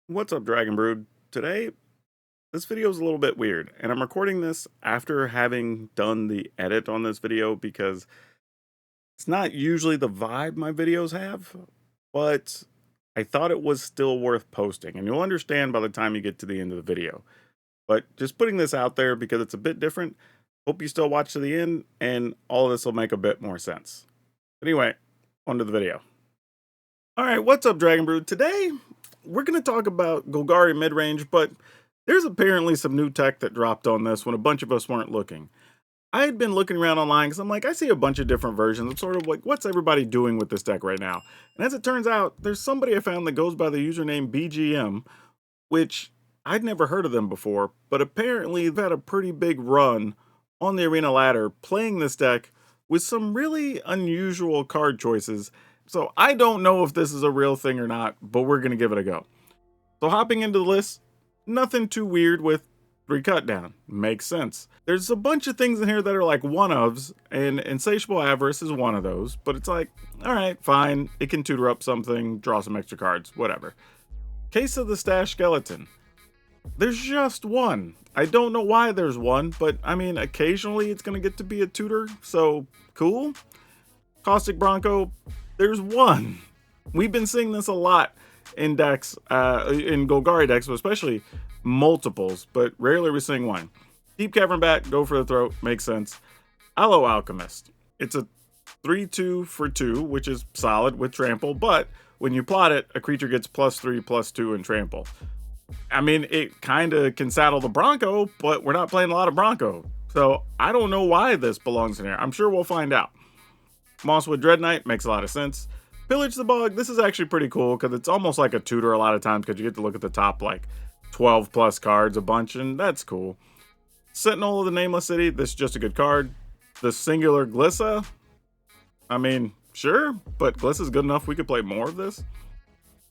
What's up, Dragon Brood? Today, this video is a little bit weird, and I'm recording this after having done the edit on this video because it's not usually the vibe my videos have, but I thought it was still worth posting, and you'll understand by the time you get to the end of the video. But just putting this out there because it's a bit different. Hope you still watch to the end, and all of this will make a bit more sense. Anyway, on to the video. All right, what's up, Dragon Brood? Today, we're going to talk about Golgari Midrange, but there's apparently some new tech that dropped on this when a bunch of us weren't looking. I had been looking around online because I'm like, I see a bunch of different versions. I'm sort of like, what's everybody doing with this deck right now? And as it turns out, there's somebody I found that goes by the username BGM, which I'd never heard of them before, but apparently they've had a pretty big run on the arena ladder playing this deck with some really unusual card choices. So I don't know if this is a real thing or not, but we're going to give it a go. So hopping into the list, nothing too weird with 3 cut down. Makes sense. There's a bunch of things in here that are like one-ofs, and Insatiable Avarice is one of those, but it's like, all right, fine. It can tutor up something, draw some extra cards, whatever. Case of the Stash Skeleton. There's just one. I don't know why there's one, but I mean, occasionally it's going to get to be a tutor, so cool. Caustic Bronco. There's one. We've been seeing this a lot in decks, in Golgari decks, but especially multiples, but rarely we're seeing one. Deep Cavern Bat, go for the throat, makes sense. Aloe Alchemist. It's a 3/2 for 2, which is solid with trample, but when you plot it, a creature gets +3/+2 and trample. I mean, it kind of can saddle the Bronco, but we're not playing a lot of Bronco. So I don't know why this belongs in here. I'm sure we'll find out. Mosswood Dread Knight makes a lot of sense. Pillage the Bog, this is actually pretty cool because it's almost like a tutor a lot of times because you get to look at the top like 12 plus cards a bunch, and that's cool. Sentinel of the Nameless City, this is just a good card. The Singular Glissa, I mean, sure, but Glissa's good enough. We could play more of this.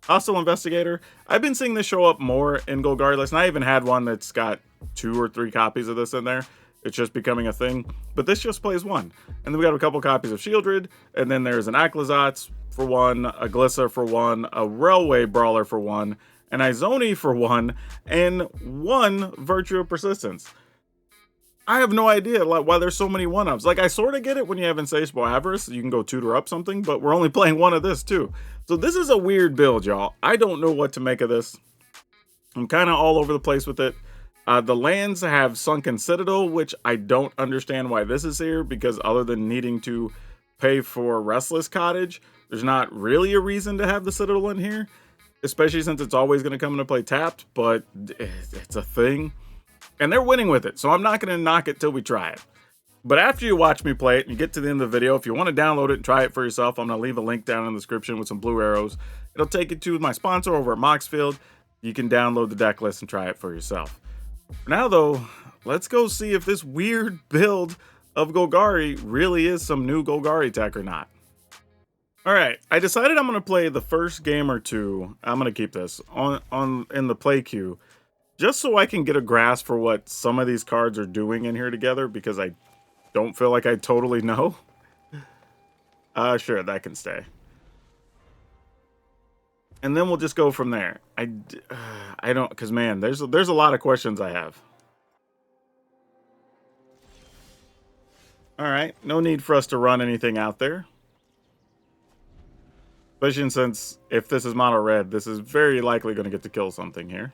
Hostile Investigator, I've been seeing this show up more in Golgari lists, and I even had one that's got 2 or 3 copies of this in there. It's just becoming a thing, but this just plays 1. And then we got a couple copies of Shieldred, and then there's an Aclazotz for 1, a Glissa for 1, a Railway Brawler for 1, an Izoni for 1, and 1 Virtue of Persistence. I have no idea why there's so many 1-ups. Like, I sort of get it when you have Insatiable Avarice, you can go tutor up something, but we're only playing 1 of this too. So this is a weird build, y'all. I don't know what to make of this. I'm kind of all over the place with it. The lands have Sunken Citadel, which I don't understand why this is here, because other than needing to pay for Restless Cottage, there's not really a reason to have the Citadel in here, especially since it's always going to come into play tapped, but it's a thing. And they're winning with it, so I'm not going to knock it till we try it. But after you watch me play it and you get to the end of the video, if you want to download it and try it for yourself, I'm going to leave a link down in the description with some blue arrows. It'll take you to my sponsor over at Moxfield. You can download the deck list and try it for yourself. Now though, let's go see if this weird build of Golgari really is some new Golgari tech or not. Alright, I decided I'm going to play the first game or two, I'm going to keep this, in the play queue, just so I can get a grasp for what some of these cards are doing in here together, because I don't feel like I totally know. Sure, that can stay. And then we'll just go from there. I don't, because man, there's a lot of questions I have. All right, no need for us to run anything out there. Especially since if this is mono red, this is very likely going to get to kill something here.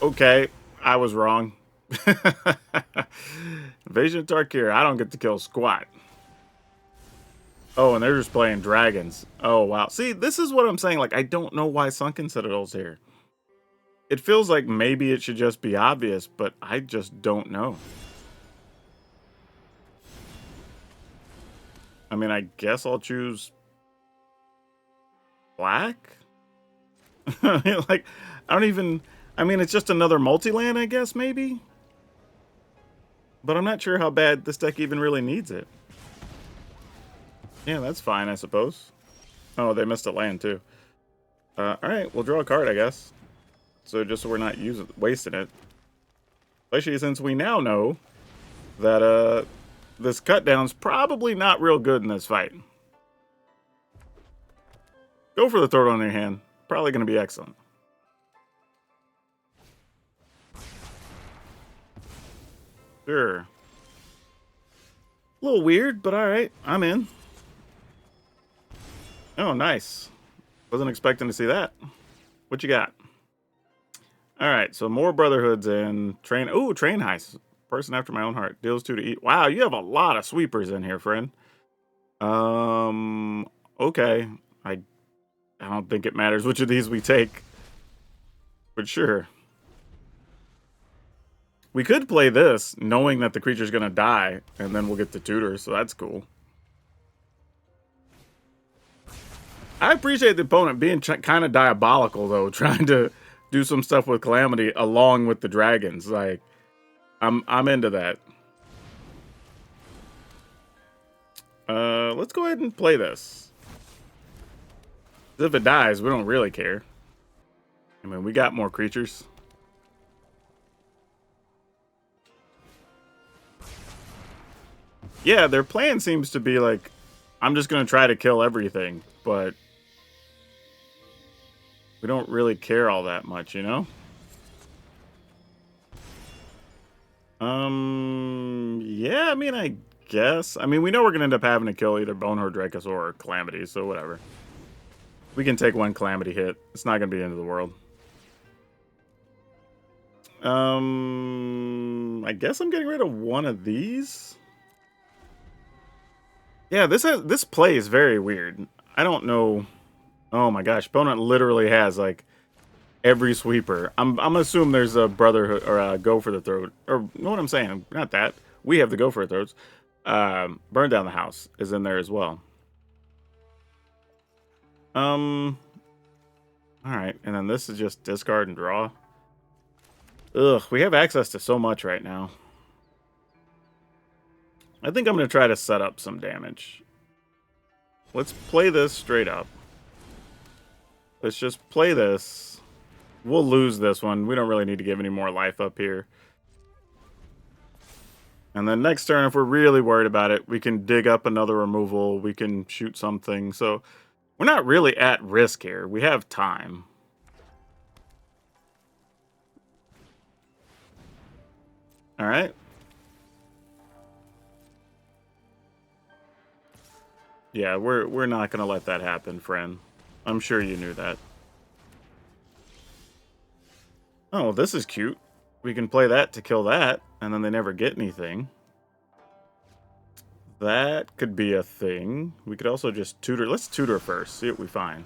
Okay, I was wrong. Invasion of Tarkir, I don't get to kill squat. Oh, and they're just playing dragons. Oh, wow. See, this is what I'm saying. Like, I don't know why Sunken Citadel's here. It feels like maybe it should just be obvious, but I just don't know. I mean, I guess I'll choose black? Like, I don't even... I mean, it's just another multi-land, I guess, maybe? But I'm not sure how bad this deck even really needs it. Yeah, that's fine, I suppose. Oh, they missed a land, too. Alright, we'll draw a card, I guess. So just so we're not wasting it. Especially since we now know that this cut down's probably not real good in this fight. Go for the throat on your hand. probably going to be excellent. Sure. A little weird, but alright. I'm in. Oh, nice. Wasn't expecting to see that. What you got? Alright, so more Brotherhoods and Train. Ooh, Train Heist. Person after my own heart. Deals 2 to eat. Wow, you have a lot of sweepers in here, friend. Okay. I don't think it matters which of these we take. But sure. We could play this, knowing that the creature's going to die, and then we'll get the tutor, so that's cool. I appreciate the opponent being kind of diabolical, though, trying to do some stuff with Calamity along with the dragons. Like, I'm into that. Let's go ahead and play this. If it dies, we don't really care. I mean, we got more creatures. Yeah, their plan seems to be like, I'm just going to try to kill everything, but we don't really care all that much, you know? Yeah, I mean, I guess. I mean, we know we're going to end up having to kill either Bonehorde Dracosaur or Calamity, so whatever. We can take one Calamity hit. It's not going to be the end of the world. I guess I'm getting rid of one of these. Yeah, this play is very weird. I don't know. Oh my gosh, opponent literally has like every sweeper. I'm gonna assume there's a Brotherhood or a Go for the Throat, or you know what I'm saying? Not that we have the Go for the Throats. Burn Down the House is in there as well. All right, and then this is just discard and draw. Ugh, we have access to so much right now. I think I'm going to try to set up some damage. Let's play this straight up. Let's just play this. We'll lose this one. We don't really need to give any more life up here. And then next turn, if we're really worried about it, we can dig up another removal. We can shoot something. So we're not really at risk here. We have time. All right. Yeah, we're not going to let that happen, friend. I'm sure you knew that. Oh, this is cute. We can play that to kill that, and then they never get anything. That could be a thing. We could also just tutor. Let's tutor first, see what we find.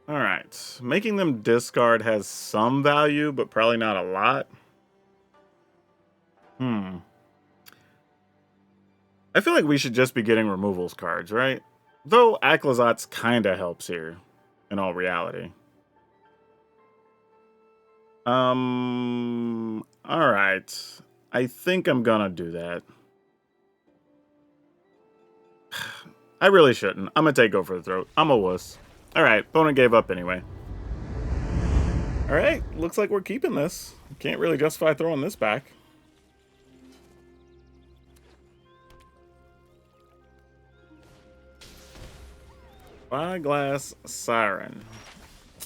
Alright. Making them discard has some value, but probably not a lot. I feel like we should just be getting removals cards, right? Though Aclazotz kinda helps here, in all reality. Alright. I think I'm gonna do that. I really shouldn't. I'm gonna take Go for the Throat. I'm a wuss. Alright, opponent gave up anyway. Alright, looks like we're keeping this. Can't really justify throwing this back. Spyglass Siren.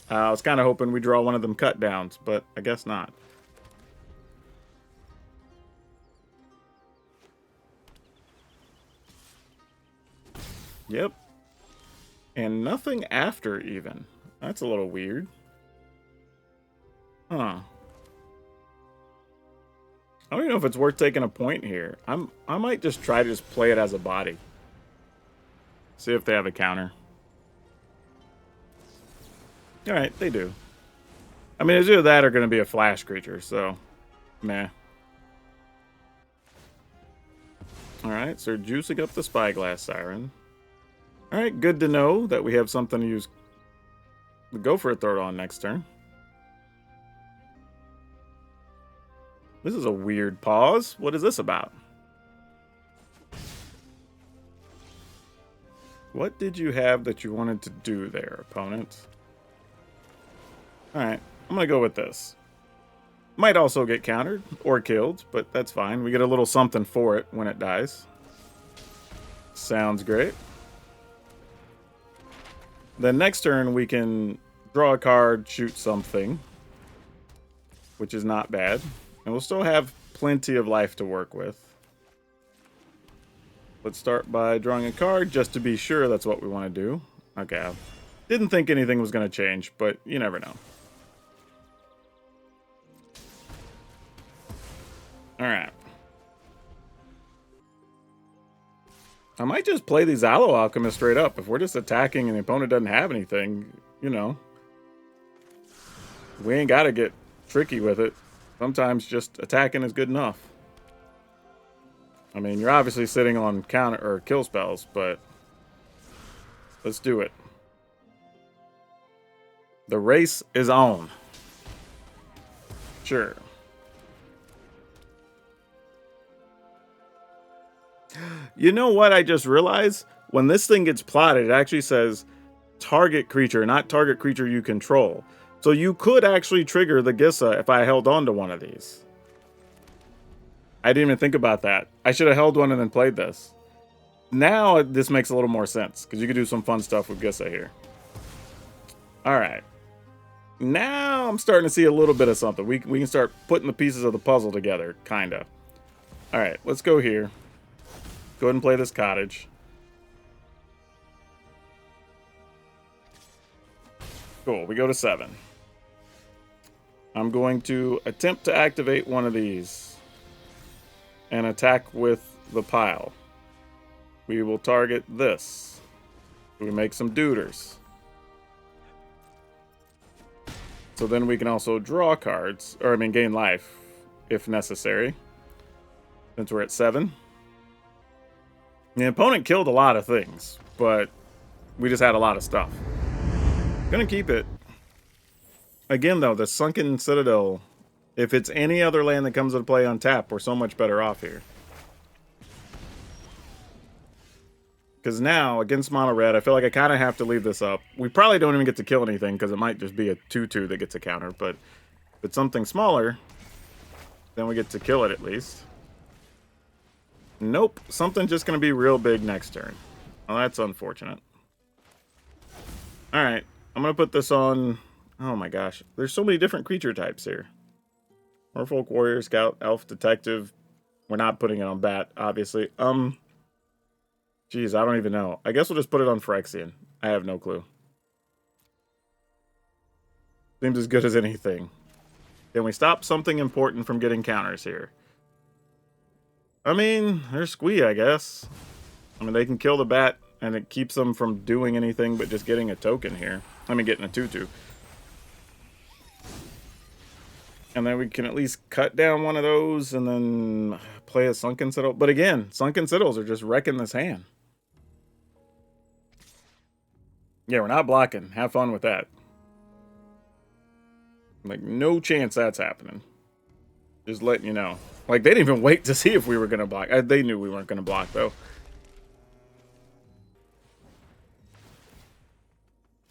I was kind of hoping we draw one of them cut downs, but I guess not. Yep. And nothing after even. That's a little weird. Huh. I don't even know if it's worth taking a point here. I might just try to just play it as a body. See if they have a counter. Alright, they do. I mean, it's either that or going to be a flash creature, so meh. Alright, so juicing up the Spyglass Siren. Alright, good to know that we have something to use the Go for a Throat on next turn. This is a weird pause. What is this about? What did you have that you wanted to do there, opponent? Alright, I'm going to go with this. Might also get countered or killed, but that's fine. We get a little something for it when it dies. Sounds great. Then next turn we can draw a card, shoot something, which is not bad. And we'll still have plenty of life to work with. Let's start by drawing a card just to be sure that's what we want to do. Okay. Didn't think anything was going to change, but you never know. Alright. I might just play these Aloe Alchemist straight up. If we're just attacking and the opponent doesn't have anything, you know. We ain't got to get tricky with it. Sometimes just attacking is good enough. I mean, you're obviously sitting on counter or kill spells, but let's do it. The race is on. Sure. You know what I just realized? When this thing gets plotted, it actually says target creature, not target creature you control. So you could actually trigger the Gissa if I held on to one of these. I didn't even think about that. I should have held one and then played this. Now this makes a little more sense, because you could do some fun stuff with Gissa here. Alright. Now I'm starting to see a little bit of something. We can start putting the pieces of the puzzle together, kind of. Alright, let's go here. Go ahead and play this cottage. Cool, we go to 7. I'm going to attempt to activate one of these and attack with the pile. We will target this. We make some duders. So then we can also draw cards, or I mean gain life if necessary. Since we're at 7. The opponent killed a lot of things, but we just had a lot of stuff. Gonna keep it. Again, though, the Sunken Citadel, if it's any other land that comes into play on tap, we're so much better off here. Because now, against mono red, I feel like I kind of have to leave this up. We probably don't even get to kill anything, because it might just be a 2-2 that gets a counter, but if it's something smaller, then we get to kill it at least. Nope, something's just going to be real big next turn. Well, that's unfortunate. Alright, I'm going to put this on... Oh my gosh, there's so many different creature types here. Merfolk, Warrior, Scout, Elf, Detective. We're not putting it on Bat, obviously. Geez, I don't even know. I guess we'll just put it on Phyrexian. I have no clue. Seems as good as anything. Can we stop something important from getting counters here? I mean, they're Squee, I guess. I mean, they can kill the bat, and it keeps them from doing anything but just getting a token here. I mean, getting a 2-2. And then we can at least cut down one of those, and then play a Sunken Citadel. But again, Sunken Citadels are just wrecking this hand. Yeah, we're not blocking. Have fun with that. Like, no chance that's happening. Just letting you know. Like, they didn't even wait to see if we were going to block. They knew we weren't going to block, though.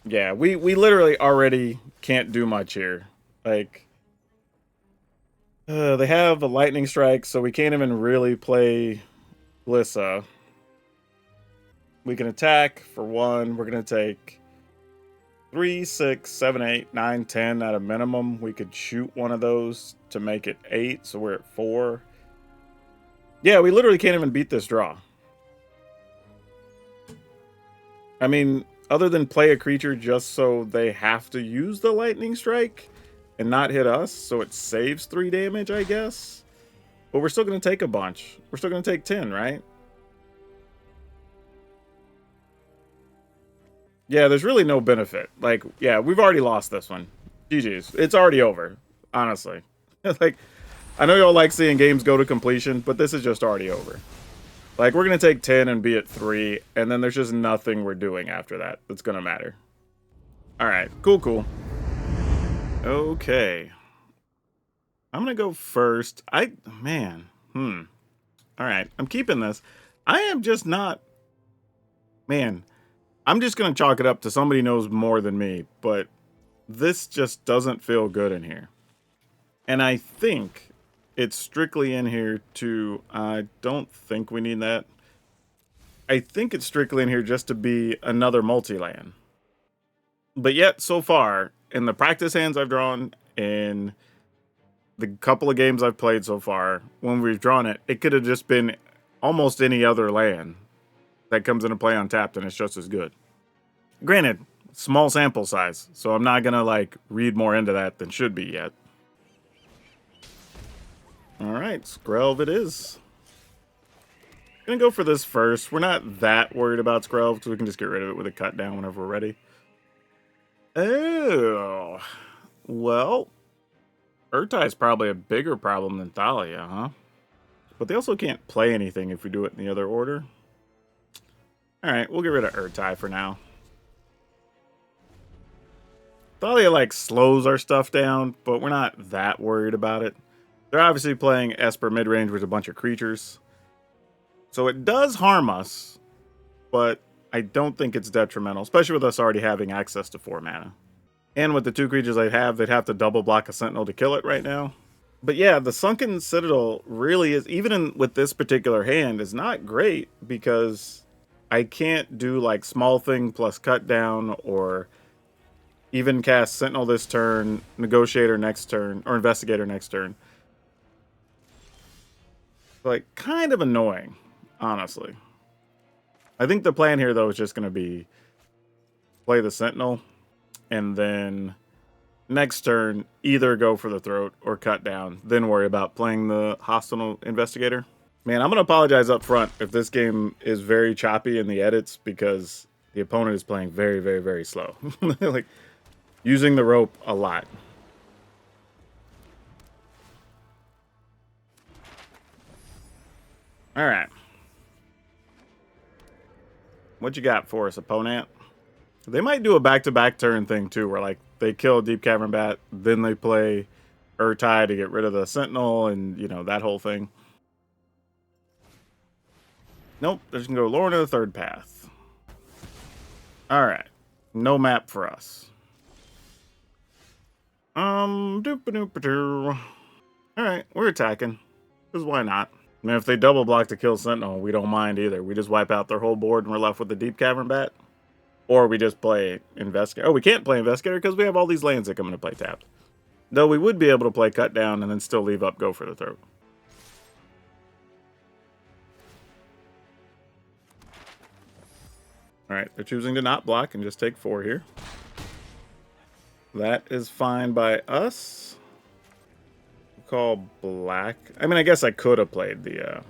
Yeah, we literally already can't do much here. Like, they have a lightning strike, so we can't even really play Glissa. We can attack for 1. We're going to take 3, 6, 7, 8, 9, 10 at a minimum. We could shoot one of those to make it 8, so we're at 4. Yeah, we literally can't even beat this draw. I mean, other than play a creature just so they have to use the lightning strike and not hit us, so it saves 3 damage, I guess. But we're still going to take a bunch. We're still going to take 10, right? Yeah, there's really no benefit. Like, yeah, we've already lost this one. GG's. It's already over, honestly. Like, I know y'all like seeing games go to completion, but this is just already over. Like, we're going to take 10 and be at 3, and then there's just nothing we're doing after that that's going to matter. Alright, cool. Okay. I'm going to go first. Man. Alright, I'm keeping this. I am just not... Man, I'm just going to chalk it up to somebody knows more than me, but this just doesn't feel good in here. And I think it's strictly in here to... I don't think we need that. I think it's strictly in here just to be another multi-land. But yet, so far, in the practice hands I've drawn, in the couple of games I've played so far, when we've drawn it, it could have just been almost any other land that comes into play untapped, and it's just as good. Granted, small sample size, so I'm not gonna like read more into that than should be yet. All right, Skrelv it is. Gonna go for this first. We're not that worried about Skrelv because we can just get rid of it with a cut down whenever we're ready. Oh, well, Urtai is probably a bigger problem than Thalia, huh? But they also can't play anything if we do it in the other order. All right, we'll get rid of Urtai for now. Thalia like slows our stuff down, but we're not that worried about it. They're obviously playing Esper Midrange with a bunch of creatures. So it does harm us, but I don't think it's detrimental, especially with us already having access to 4 mana. And with the 2 creatures they'd have to double block a Sentinel to kill it right now. But yeah, the Sunken Citadel really is, even with this particular hand, is not great because I can't do like Small Thing plus Cut Down or even cast Sentinel this turn, Negotiator next turn, or Investigator next turn. Like, kind of annoying, honestly. I think the plan here, though, is just going to be play the Sentinel, and then next turn, either go for the throat or cut down, then worry about playing the hostile Investigator. Man, I'm going to apologize up front if this game is very choppy in the edits, because the opponent is playing very, very, very slow. Like, using the rope a lot. All right. What you got for us, opponent? They might do a back-to-back turn thing, too, where, like, they kill a Deep Cavern Bat, then they play Urtai to get rid of the Sentinel, and, you know, that whole thing. Nope, they're just going to go Lorna the Third Path. All right. No map for us. Doop-a-doop-a-doo. All right, we're attacking. Because why not? I mean, if they double block to kill Sentinel, we don't mind either. We just wipe out their whole board and we're left with the Deep Cavern Bat. Or we just play Investigator. Oh, we can't play Investigator because we have all these lands that come into play tapped. Though we would be able to play Cut Down and then still leave up Go for the Throat. Alright, they're choosing to not block and just take 4 here. That is fine by us. Call black. I mean, I guess I could have played the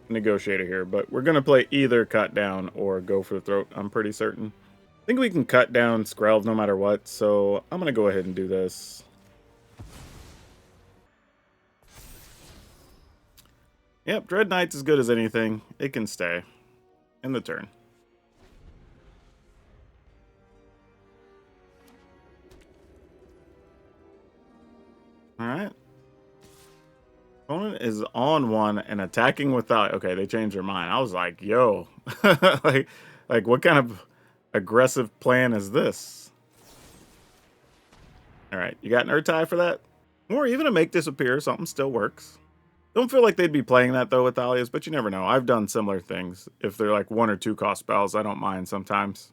Negotiator here, but we're going to play either Cut Down or Go for the Throat, I'm pretty certain. I think we can cut down Skrelv no matter what, so I'm going to go ahead and do this. Yep, Dread Knight's as good as anything. It can stay. In the turn. Alright. Opponent is on 1 and attacking without... Okay, they changed their mind. I was like, yo. like what kind of aggressive plan is this? Alright, you got an Urtai for that? Or even a Make Disappear, something still works. Don't feel like they'd be playing that, though, with Thalias, but you never know. I've done similar things. If they're like 1 or 2 cost spells, I don't mind sometimes.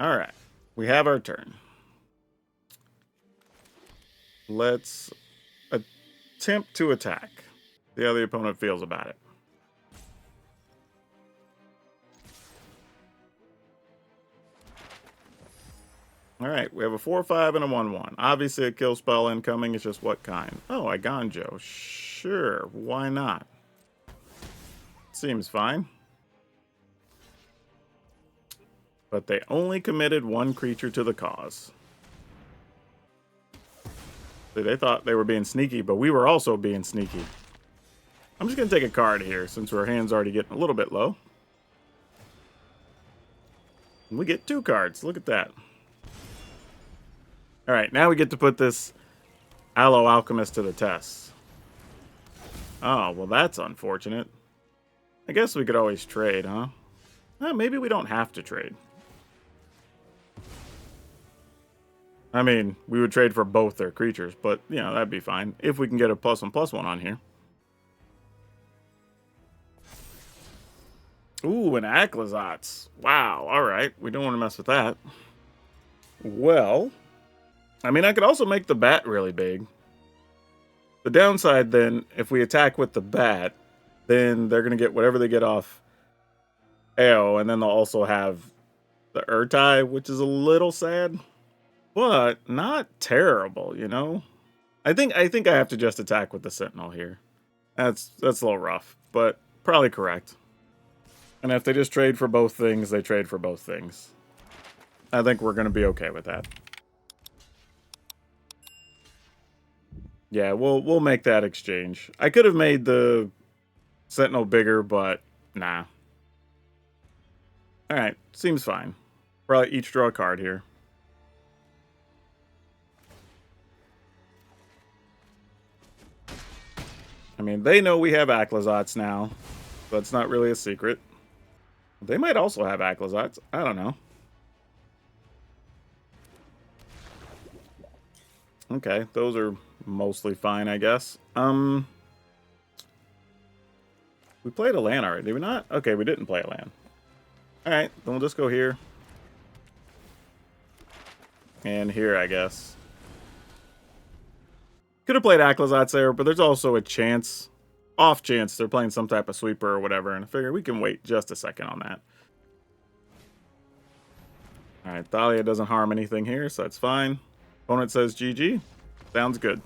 Alright, we have our turn. Let's attempt to attack. See how the opponent feels about it. Alright, we have a 4/5 and a 1/1. Obviously a kill spell incoming, it's just what kind? Oh, Iganjo. Sure, why not? Seems fine. But they only committed 1 creature to the cause. See, they thought they were being sneaky, but we were also being sneaky. I'm just going to take a card here, since our hand's already getting a little bit low. And we get 2 cards, look at that. Alright, now we get to put this Aloe Alchemist to the test. Oh, well that's unfortunate. I guess we could always trade, huh? Maybe we don't have to trade. I mean, we would trade for both their creatures, but, you know, that'd be fine. If we can get a +1/+1 on here. Ooh, an Aclazotz. Wow, alright. We don't want to mess with that. Well, I mean, I could also make the bat really big. The downside, then, if we attack with the bat, then they're going to get whatever they get off AO, and then they'll also have the Urtai, which is a little sad, but not terrible, you know? I think I have to just attack with the Sentinel here. That's a little rough, but probably correct. And if they just trade for both things, they trade for both things. I think we're going to be okay with that. Yeah, we'll make that exchange. I could have made the Sentinel bigger, but nah. Alright, seems fine. Probably each draw a card here. I mean, they know we have Aclazotz now, so it's not really a secret. They might also have Aclazotz. I don't know. Okay, those are mostly fine, I guess. We played a land already, did we not? Okay, we didn't play a land. Alright, then we'll just go here. And here, I guess. Could have played Aclazotz there, but there's also a chance, off chance, they're playing some type of sweeper or whatever, and I figure we can wait just a second on that. Alright, Thalia doesn't harm anything here, so that's fine. Opponent says GG. Sounds good.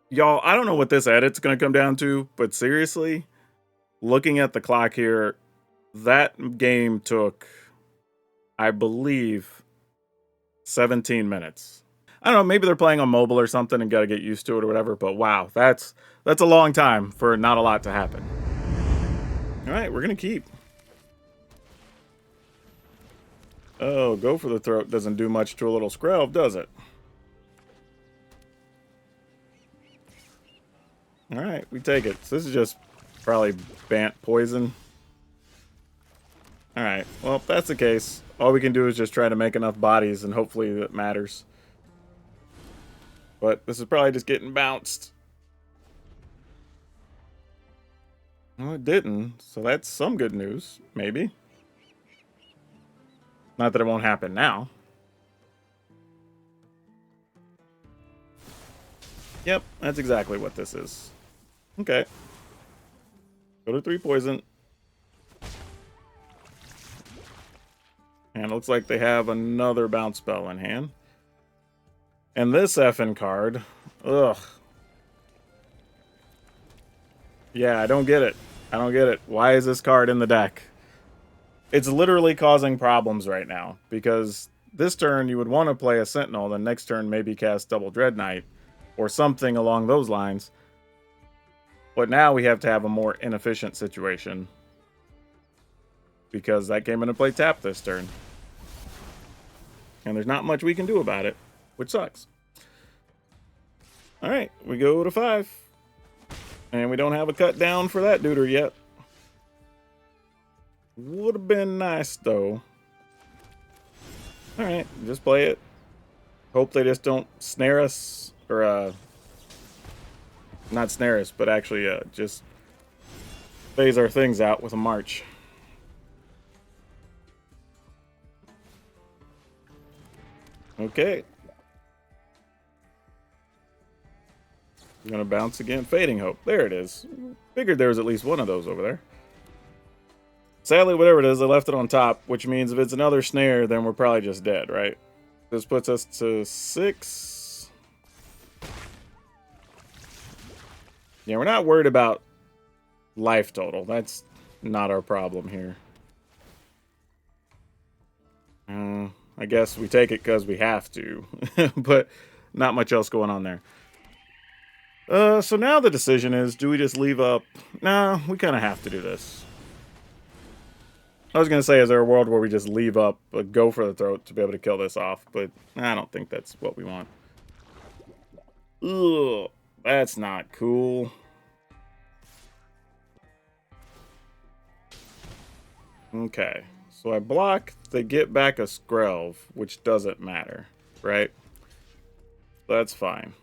Y'all, I don't know what this edit's going to come down to, but seriously, looking at the clock here, that game took, I believe, 17 minutes. I don't know, maybe they're playing on mobile or something and got to get used to it or whatever, but wow, that's a long time for not a lot to happen. All right, we're going to keep. Oh, go for the throat doesn't do much to a little Skrelv, does it? All right, we take it. So this is just probably Bant poison. All right, well, if that's the case, all we can do is just try to make enough bodies and hopefully that matters. But this is probably just getting bounced. No, it didn't. So that's some good news, maybe. Not that it won't happen now. Yep, that's exactly what this is. Okay. Go to 3 poison. And it looks like they have another bounce spell in hand. And this effing card. Ugh. Yeah, I don't get it. I don't get it. Why is this card in the deck? It's literally causing problems right now. Because this turn you would want to play a Sentinel. Then next turn maybe cast Double Dread Knight. Or something along those lines. But now we have to have a more inefficient situation. Because that came into play tap this turn. And there's not much we can do about it. Which sucks. Alright, we go to 5. And we don't have a cut down for that duder yet. Would have been nice, though. Alright, just play it. Hope they just don't snare us. Or, not snare us, but actually just phase our things out with a march. Okay. I'm gonna bounce again. Fading Hope. There it is. Figured there was at least one of those over there. Sadly, whatever it is, I left it on top, which means if it's another snare, then we're probably just dead, right? This puts us to 6. Yeah, we're not worried about life total. That's not our problem here. I guess we take it because we have to, but not much else going on there. So now the decision is, do we just leave up? Nah, we kind of have to do this. I was going to say, is there a world where we just leave up a go for the throat to be able to kill this off, but I don't think that's what we want. Ugh, that's not cool. Okay, so I block, they get back a Skrelv, which doesn't matter, right? That's fine.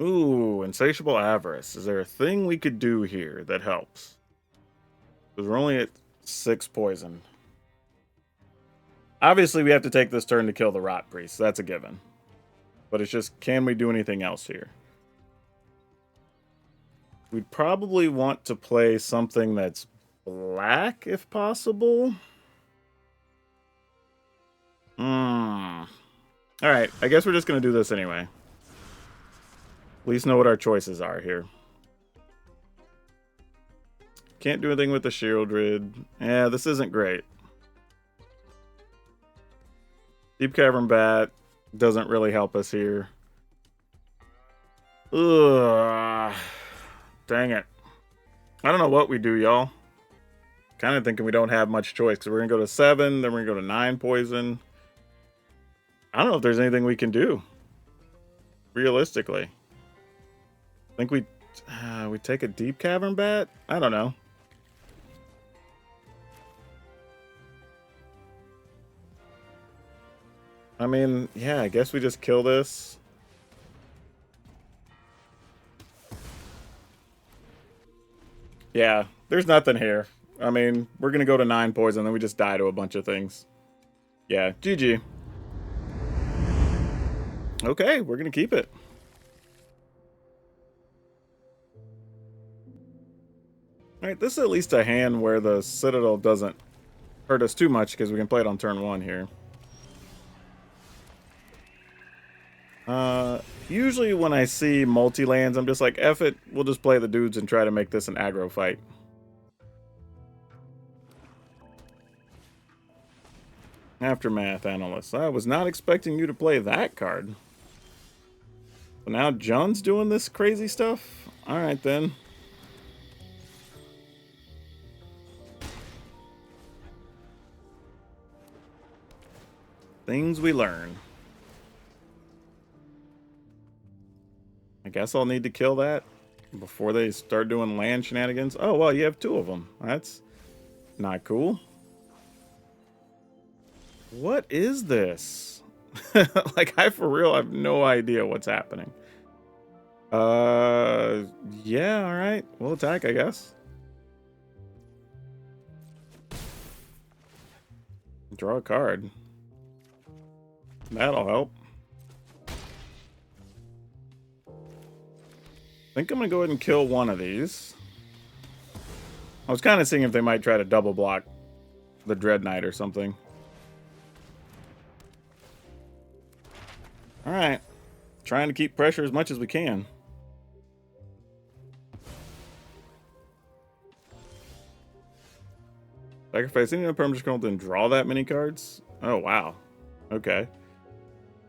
Ooh, insatiable avarice. Is there a thing we could do here that helps? Because we're only at 6 poison. Obviously, we have to take this turn to kill the Rot Priest. That's a given. But it's just, can we do anything else here? We'd probably want to play something that's black, if possible. Alright, I guess we're just going to do this anyway. At least know what our choices are here. Can't do anything with the Shieldred. Yeah, this isn't great. Deep Cavern Bat doesn't really help us here. Ugh. Dang it. I don't know what we do, y'all. Kind of thinking we don't have much choice, because we're going to go to 7, then we're going to go to 9 poison. I don't know if there's anything we can do. Realistically. I think we take a Deep Cavern Bat? I don't know. I mean, yeah, I guess we just kill this. Yeah, there's nothing here. I mean, we're going to go to 9 poison, then we just die to a bunch of things. Yeah, GG. Okay, we're going to keep it. Alright, this is at least a hand where the Citadel doesn't hurt us too much, because we can play it on turn 1 here. Usually when I see multi-lands, I'm just like, F it, we'll just play the dudes and try to make this an aggro fight. Aftermath Analyst. I was not expecting you to play that card. So now John's doing this crazy stuff? Alright then. Things we learn. I guess I'll need to kill that before they start doing land shenanigans. Oh, well, you have 2 of them. That's not cool. What is this? Like, I for real have no idea what's happening. Yeah, alright. We'll attack, I guess. Draw a card. That'll help. I think I'm going to go ahead and kill one of these. I was kind of seeing if they might try to double block the Dread Knight or something. Alright. Trying to keep pressure as much as we can. Sacrifice any permanent control, then draw that many cards? Oh, wow. Okay.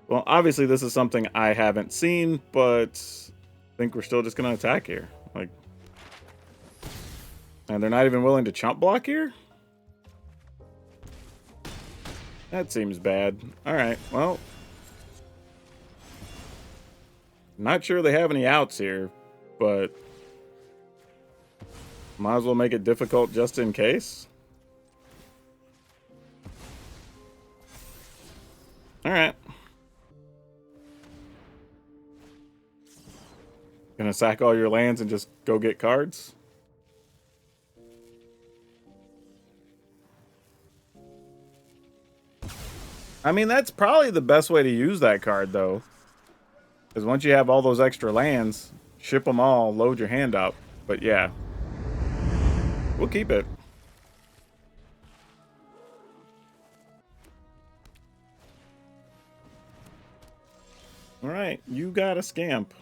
Well, obviously this is something I haven't seen, but I think we're still just going to attack here. Like, and they're not even willing to chump block here? That seems bad. Alright, well. Not sure they have any outs here, but might as well make it difficult just in case. Alright. Gonna sack all your lands and just go get cards? I mean, that's probably the best way to use that card, though. Because once you have all those extra lands, ship them all, load your hand up. But yeah. We'll keep it. Alright, you got a Scamp.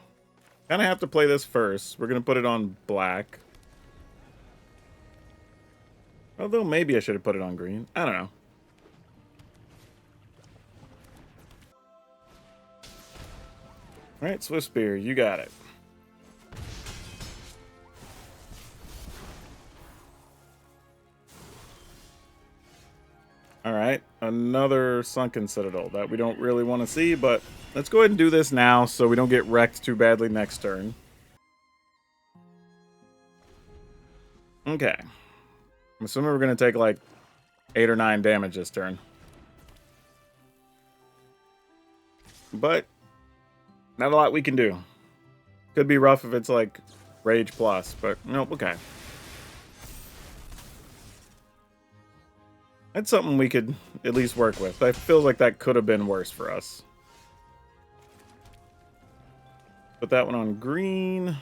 Kind of have to play this first. We're going to put it on black. Although maybe I should have put it on green. I don't know. Alright, Swift Spear, you got it. Alright, another Sunken Citadel that we don't really want to see, but let's go ahead and do this now so we don't get wrecked too badly next turn. Okay. I'm assuming we're going to take like 8 or 9 damage this turn. But not a lot we can do. Could be rough if it's like Rage Plus, but nope, okay. That's something we could at least work with. I feel like that could have been worse for us. Put that one on green.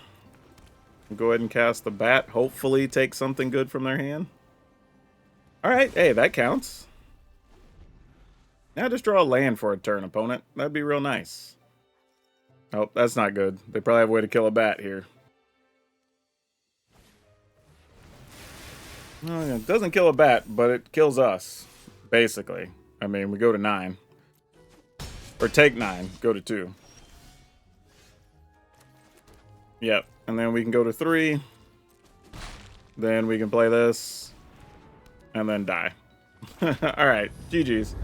Go ahead and cast the bat. Hopefully take something good from their hand. Alright, hey, that counts. Now just draw a land for a turn, opponent. That'd be real nice. Oh, that's not good. They probably have a way to kill a bat here. Well, it doesn't kill a bat, but it kills us, basically. I mean, we go to 9. Or take 9, go to 2. Yep, and then we can go to 3. Then we can play this. And then die. Alright, GG's.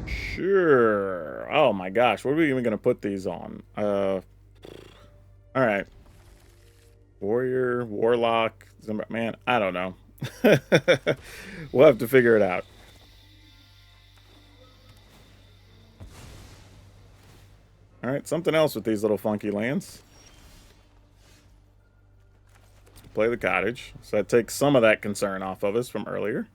Sure. Oh my gosh, what are we even going to put these on? Alright. Warrior, Warlock, man, I don't know. We'll have to figure it out. Alright, something else with these little funky lands. Play the cottage. So that takes some of that concern off of us from earlier.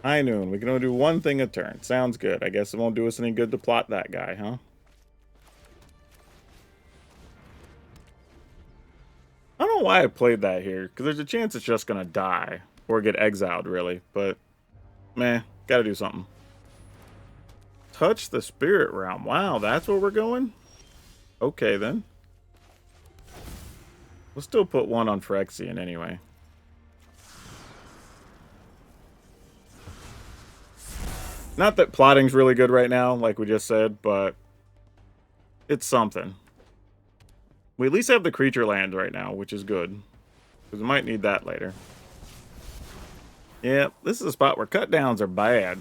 High noon. We can only do one thing a turn. Sounds good. I guess it won't do us any good to plot that guy, huh? I don't know why I played that here, because there's a chance it's just going to die. Or get exiled, really. But, meh, gotta do something. Touch the Spirit Realm. Wow, that's where we're going? Okay, then. We'll still put one on Phyrexian anyway. Not that plotting's really good right now, like we just said, but it's something. We at least have the creature land right now, which is good. Because we might need that later. Yeah, this is a spot where cut downs are bad.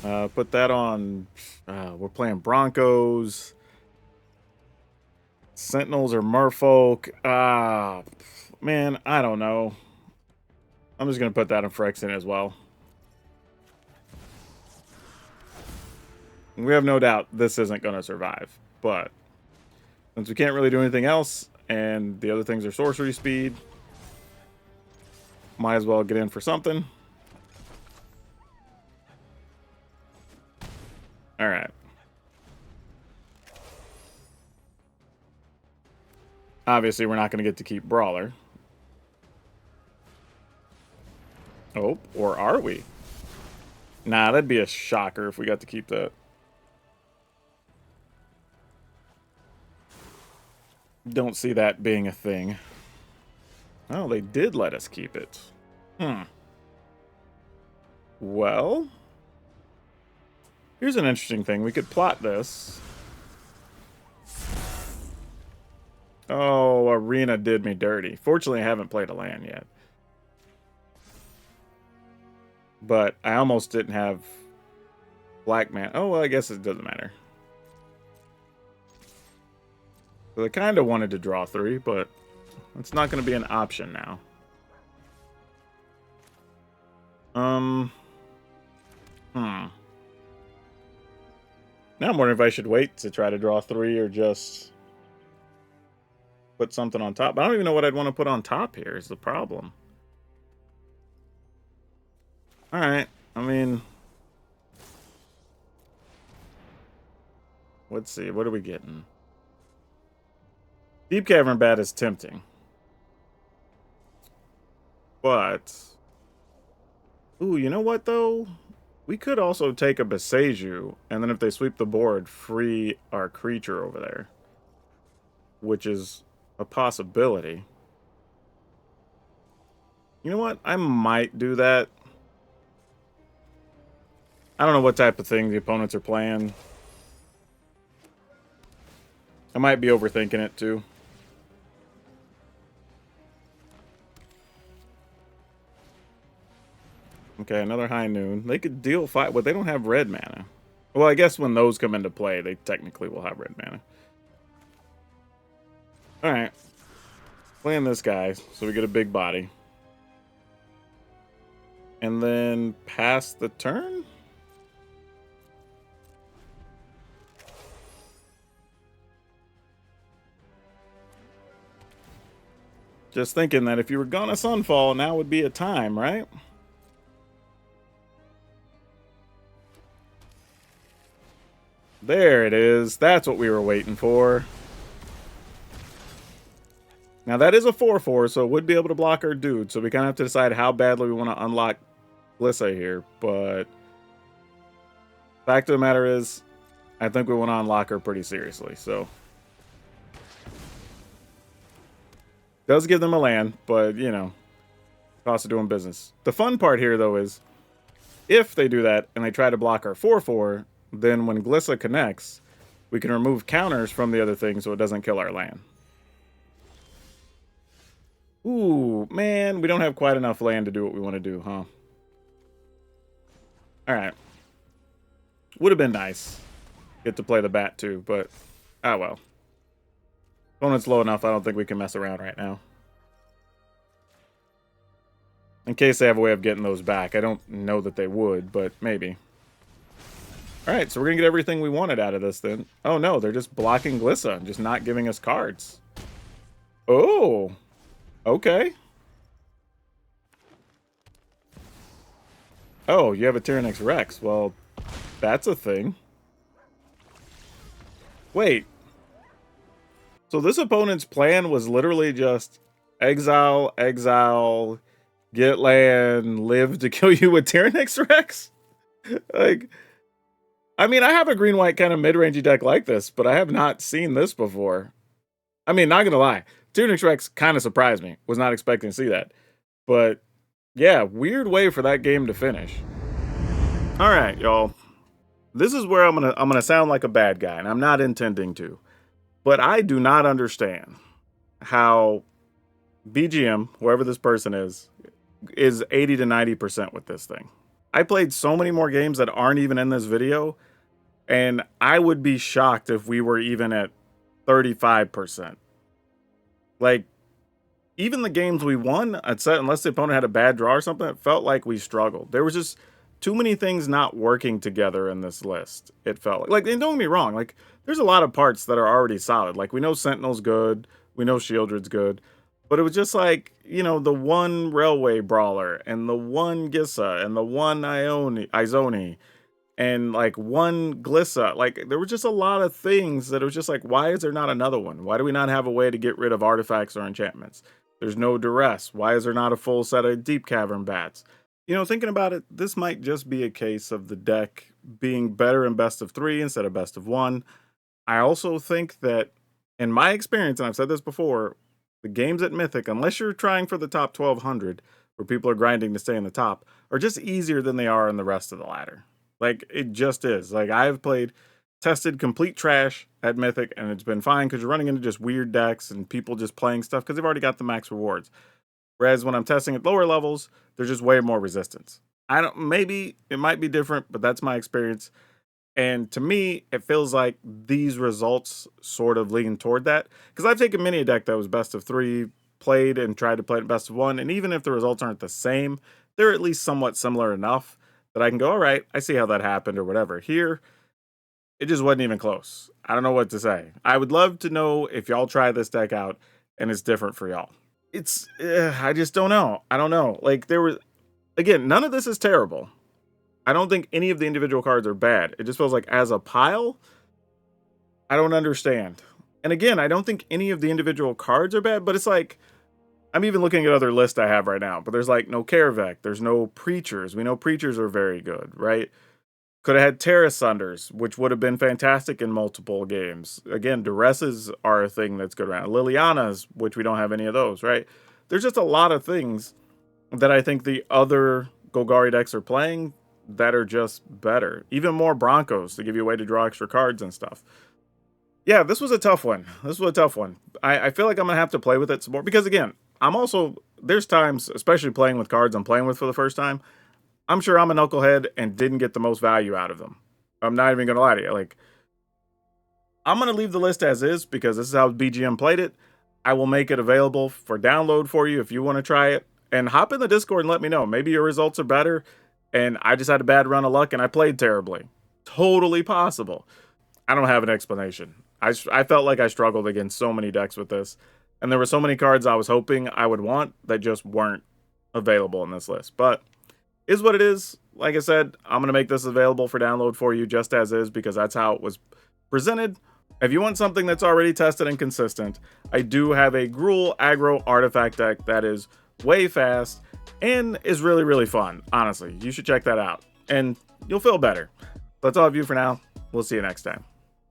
Put that on... we're playing Broncos. Sentinels or Merfolk. Man, I don't know. I'm just going to put that on Phyrexian as well. We have no doubt this isn't going to survive. But since we can't really do anything else, and the other things are sorcery speed, might as well get in for something. Alright. Obviously, we're not going to get to keep Brawler. Oh, or are we? Nah, that'd be a shocker if we got to keep that. Don't see that being a thing. Oh, they did let us keep it. Well, here's an interesting thing. We could plot this. Oh, Arena did me dirty. Fortunately, I haven't played a land yet. But I almost didn't have black man. Oh, well, I guess it doesn't matter. So I kind of wanted to draw 3, but it's not going to be an option now. Now I'm wondering if I should wait to try to draw 3 or just put something on top. I don't even know what I'd want to put on top here is the problem. Alright, I mean... Let's see, what are we getting? Deep Cavern Bat is tempting. But... Ooh, you know what, though? We could also take a Beseju, and then if they sweep the board, free our creature over there. Which is a possibility. You know what? I might do that. I don't know what type of thing the opponents are playing. I might be overthinking it, too. Okay, another high noon. They could deal 5, but they don't have red mana. Well, I guess when those come into play, they technically will have red mana. Alright. Playing this guy, so we get a big body. And then pass the turn? Just thinking that if you were gonna Sunfall, now would be a time, right? There it is. That's what we were waiting for. Now that is a 4/4, so it would be able to block our dude. So we kind of have to decide how badly we want to unlock Glissa here. But fact of the matter is, I think we want to unlock her pretty seriously. So does give them a land, but you know, cost of doing business. The fun part here though is, if they do that and they try to block our 4/4, then when Glissa connects, we can remove counters from the other thing so it doesn't kill our land. Ooh, man, we don't have quite enough land to do what we want to do, huh? Alright. Would have been nice. Get to play the bat too, but ah well. Opponent's low enough, I don't think we can mess around right now. In case they have a way of getting those back. I don't know that they would, but maybe. Alright, so we're going to get everything we wanted out of this then. Oh no, they're just blocking Glissa and just not giving us cards. Oh! Okay. Oh, you have a Tyrannix Rex. Well, that's a thing. Wait. So this opponent's plan was literally just exile, exile, get land, live to kill you with Tyrannix Rex? Like, I mean, I have a green-white kind of mid-rangey deck like this, but I have not seen this before. I mean, not gonna lie. Tyrannix Rex kind of surprised me. Was not expecting to see that. But, yeah, weird way for that game to finish. Alright, y'all. This is where I'm gonna sound like a bad guy, and I'm not intending to. But I do not understand how BGM, whoever this person is 80 to 90% with this thing. I played so many more games that aren't even in this video, and I would be shocked if we were even at 35%. Like, even the games we won, unless the opponent had a bad draw or something, it felt like we struggled. There was just too many things not working together in this list, it felt like. And don't get me wrong, like, there's a lot of parts that are already solid. Like, we know Sentinel's good, we know Shieldred's good, but it was just like, you know, the one Railway Brawler, and the one Gissa, and the one Izoni, and like one Glissa. Like, there were just a lot of things that it was just like, why is there not another one? Why do we not have a way to get rid of artifacts or enchantments? There's no duress. Why is there not a full set of Deep Cavern bats? You know, thinking about it, this might just be a case of the deck being better in best of 3 instead of best of 1. I also think that, in my experience, and I've said this before, the games at Mythic, unless you're trying for the top 1200, where people are grinding to stay in the top, are just easier than they are in the rest of the ladder. Like, it just is. Like, I've tested complete trash at Mythic, and it's been fine because you're running into just weird decks and people just playing stuff because they've already got the max rewards. Whereas when I'm testing at lower levels, there's just way more resistance. Maybe it might be different, but that's my experience. And to me, it feels like these results sort of lean toward that. Because I've taken many a deck that was best of 3, played and tried to play it best of 1, and even if the results aren't the same, they're at least somewhat similar enough that I can go, all right, I see how that happened or whatever. Here, it just wasn't even close. I don't know what to say. I would love to know if y'all try this deck out and it's different for y'all. I just don't know. I don't know. Like, again, none of this is terrible. I don't think any of the individual cards are bad. It just feels like as a pile, I don't understand. And again, I don't think any of the individual cards are bad, but it's like, I'm even looking at other lists I have right now, but there's like no Karavec, there's no Preachers. We know Preachers are very good, right? Could have had Terra Sunders, which would have been fantastic in multiple games. Again, Duresses are a thing that's good around. Lilianas, which we don't have any of those, right? There's just a lot of things that I think the other Golgari decks are playing that are just better. Even more Broncos to give you a way to draw extra cards and stuff. Yeah, this was a tough one. I feel like I'm going to have to play with it some more. Because again, there's times, especially playing with cards I'm playing with for the first time, I'm sure I'm a knucklehead and didn't get the most value out of them. I'm not even going to lie to you. Like, I'm going to leave the list as is because this is how BGM played it. I will make it available for download for you if you want to try it. And hop in the Discord and let me know. Maybe your results are better and I just had a bad run of luck and I played terribly. Totally possible. I don't have an explanation. I felt like I struggled against so many decks with this. And there were so many cards I was hoping I would want that just weren't available in this list. But is what it is. Like I said, I'm going to make this available for download for you just as is because that's how it was presented. If you want something that's already tested and consistent, I do have a Gruul aggro artifact deck that is way fast and is really, really fun. Honestly, you should check that out and you'll feel better. That's all I have for now. We'll see you next time.